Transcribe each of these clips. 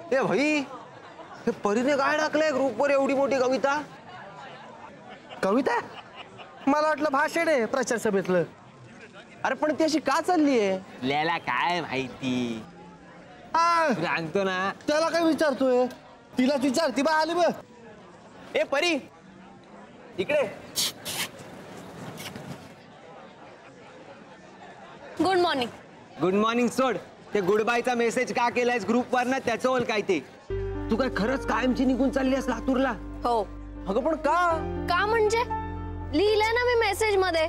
ए भाई, हे परीने काय टाकलंय ग्रुपवर एवढी मोठी कविता? कविता? मला वाटलं भाषण आहे प्रचार सभेतलं. अरे पण ती अशी का चाललीये? आपल्याला काय माहिती? सांगतो ना. त्याला काय विचारतोय? तिला विचार, ती बा आली बघ. ए परी, इकडे. Good morning. गुड मॉर्निंग सोड. ते गुड बायचा मेसेज का केलायस ग्रुपवर ना, त्याचं ओल काय ते? तू काय खरंच कायमची निघून चालली आहेस लातूरला? हो. अगं पण का? का म्हणजे लिहिलंय ना मी मेसेज मध्ये.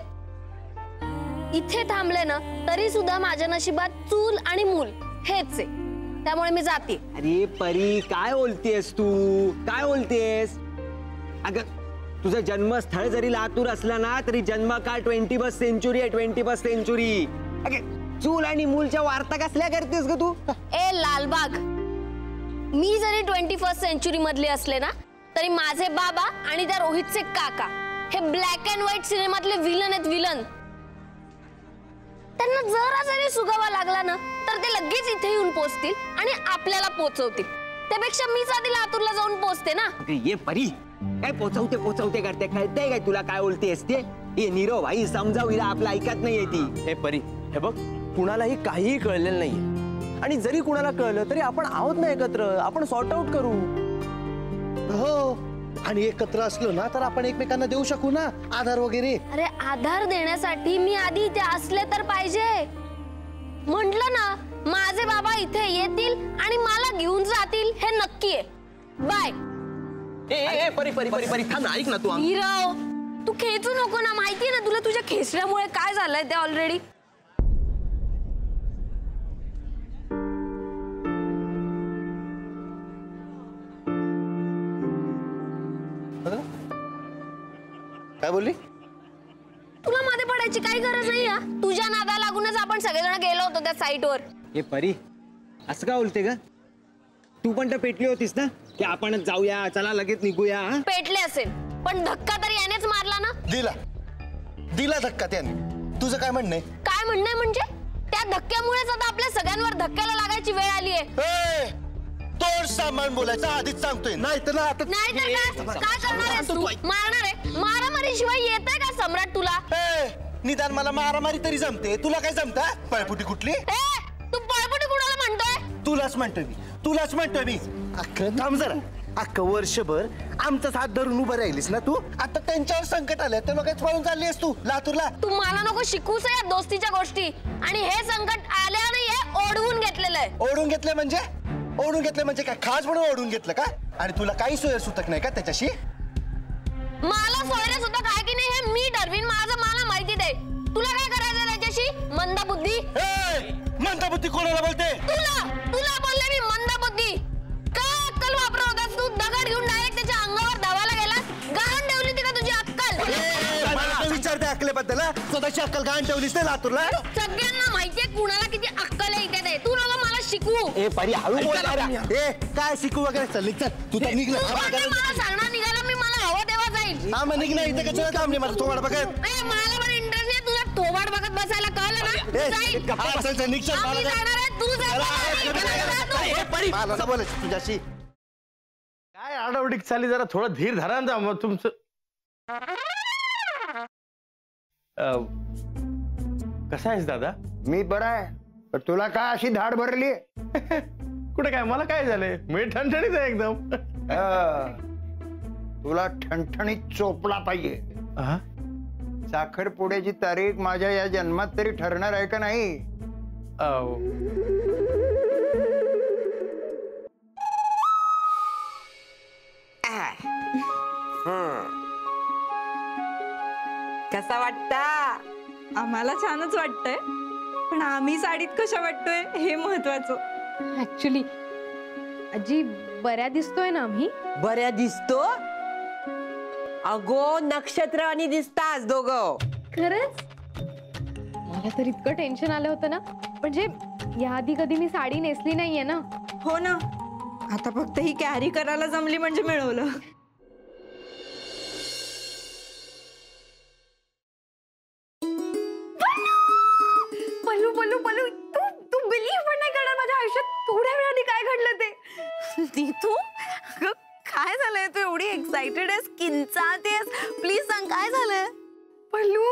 इथे थांबले ना तरी सुद्धा माझ्या नशिबात चूल आणि मूल हेच आहे, त्यामुळे मी जाते. अरे परी, काय बोलतेस तू? काय बोलतेस? अगं तुझं जन्मस्थळ जरी लातूर असला ना तरी जन्मकाळ 21st सेंचुरी आहे. 21st century. अगं चूल आणि मूलच्या वार्ता कसल्या करतेस ग तू? ए लालबाग, मी जरी 21st सेंचुरी मधले असले ना तरी माझे बाबा आणि त्या रोहितचे काका हे ब्लॅक अँड व्हाईट सिनेमातले विलन आहेत. विलन. त्यांना जरा जरी सुगावा लागला ना तर ते लगेच इथे येऊन पोहोचतील आणि आपल्याला पोहोचवतील. त्यापेक्षा मीच आधी लातूरला जाऊन पोहोचते ना. ये परी, काय पोचवते करते? कळतंय काय तुला काय बोलतेस ते? ये नीरव भाई, समजाव हिला, आपलं ऐकत नाहीये ती. हे परी, हे बघ, कुणालाही काहीही कळलेलं नाहीये आणि जरी कुणाला कळलं तरी आपण आहोत ना एकत्र. आपण सॉर्ट आउट करू. हो, आणि एकत्र असलो ना तर आपण एकमेकांना देऊ शकू ना आधार वगैरे. अरे आधार देण्यासाठी मी आधी इथे असले तर पाहिजे. म्हंटल ना, माझे बाबा इथे येतील आणि मला घेऊन जातील हे नक्की आहे. बाय. ए परी परी परी परी थांब ना, ऐक ना तू. नीरव, तू खेचू नको ना. माहितीये ना तुला तुझ्या खेचण्यामुळे काय झालंय ते ऑलरेडी. काय बोलली? तुला मध्ये पडायची काही गरज नाही. तुझ्या नादा लागूनच आपण सगळेजण गेलो होतो त्या साईटवर. हे परी, असं का बोलते ग? तू पण तर पेटली होतीस ना की आपणच जाऊया, चला लगेच निघूया. पेटले असेल पण धक्का तरी यानेच मारला ना. दिला धक्का त्याने. तुझं काय म्हणणं आहे? काय म्हणणं म्हणजे? त्या धक्क्यामुळेच आता आपल्या सगळ्यांवर धक्क्याला लागायची वेळ आली आहे. तोड सामान बोलायचं आधीच सांगतोय. नाही तर आता नाही तर काय करणार आहेस तू? मारणार आहे? मारामारी शिवाय येतंय का सम्राट तुला? निदान मला मारामारी तरी जमते, तुला काय जमता? पळपुटी कुठली? तू पळपुटी कुणाला म्हणतोय? तुलाच म्हणतोय मी. अख्खं थांब जरा. अख्खं वर्षभर आमचाच हात धरून उभं राहिलीस ना तू. आता त्यांच्यावर संकट आलं तर मग पळून चाललीस तू लातूरला. तू मला नको शिकूस या दोस्तीच्या गोष्टी. आणि हे संकट आल्या नाहीये, ओढवून घेतलेलं आहे. ओढून घेतलं म्हणजे काय खास म्हणून ओढून घेतलं का? आणि तुला काही सोय सुतक नाही का त्याच्याशी? मला सोयरे सुद्धा काय की नाही हे मी ठरवीन. मला माहिती दे. तुला काय करायचं त्याच्याशी? मंदबुद्धी. मंदबुद्धी कोणाला बोलते? तुला बोलले मी मंदबुद्धी. काय अक्कल वापरत होतास तू? दगड घेऊन डायरेक्ट त्याच्या अंगावर धावायला गेलास. गहाण ठेवली होती का तुझी अक्कल? मला विचारते अक्कलेबद्दल. स्वतःची अक्कल गहाण ठेवलीस नाही लातूरला? सगळ्यांना माहितीये कुणाला किती अक्कल आहे इथे. तू नको मला शिकू. ए परी, हळू बोल. काय शिकू वगैरे? चल तू तर निघलं. मला सांगणार निघाला मी. मला हवं तेव्हा जाईल. हा मग निघलं. इथे कशाला थांबली? माझं थोबाड बघत. मला पण इंटरेस्ट नाही तुझा थोबाड बघत बसायला. कळलं ना? जाईल. आम्ही जाणार आहे. तू मला बोलायचं तुझ्याशी. काय आडावडीक चालली? जरा थोडं धीर धरा ना मग तुमचं. कसा आहेस दादा? मी बरा आहे, पण तुला काय अशी धाड भरली? कुठे काय, मला काय झालंय? मी ठणठणीत आहे एकदम. तुला ठणठणीत चोपला पाहिजे. साखरपुड्याची तारीख माझ्या या जन्मात तरी ठरणार आहे का नाही? कसा वाटता? आम्हाला छानच वाटतंय, पण आम्ही साडीत कशा वाटतोय हे महत्वाचं. ऍक्च्युली आजी बऱ्या दिसतोय ना आम्ही? बऱ्या दिसतो? अगो नक्षत्र दिसतास दोघं. खरंच? मला तर इतकं टेन्शन आलं होतं ना. म्हणजे याआधी कधी मी साडी नेसली नाहीये ना. हो ना, आता फक्त ही कॅरी करायला जमली म्हणजे मिळवलं. पल्लू पल्लू पल्लू, तू बिलीव्ह पण नाही करणार माझ्या आयुष्यात थोड्या वेळाने काय घडलं ते. नीतू अगं, काय झालंय? तू एवढी एक्साइटेड आहेस, किंचाळतेस. प्लीज सांग काय झालंय? पल्लू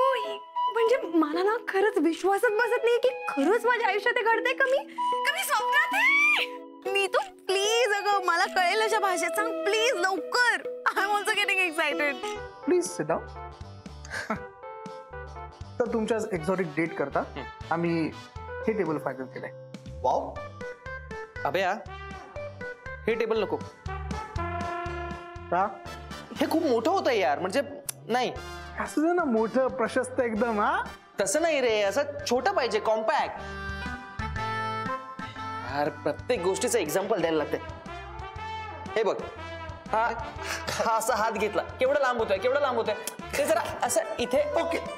म्हणजे मला ना खरंच विश्वासच बसत नाही की खरंच माझ्या आयुष्यात हे घडतंय. कमी स्वप्नात आहे. नीतू प्लीज अगं, मला कळेल अशा भाषेत सांग प्लीज लवकर. I am also getting excited. Please sit down. तर तुमच्या एक्झॉटिक डेट करता आम्ही हे टेबल फायनल केलंय. वाव अभया, हे टेबल नको. का? हे खूप मोठं होतं यार. म्हणजे नाही असं दे ना, मोठं प्रशस्त एकदम. हा तसं नाही रे, असं छोटं पाहिजे, कॉम्पॅक्ट. यार प्रत्येक गोष्टीचं एक्झाम्पल द्यायला लागते. हे बघ, हा असा हात घेतला, केवढा लांब होतोय, केवढा लांब होतोय. ते जरा असं इथे. ओके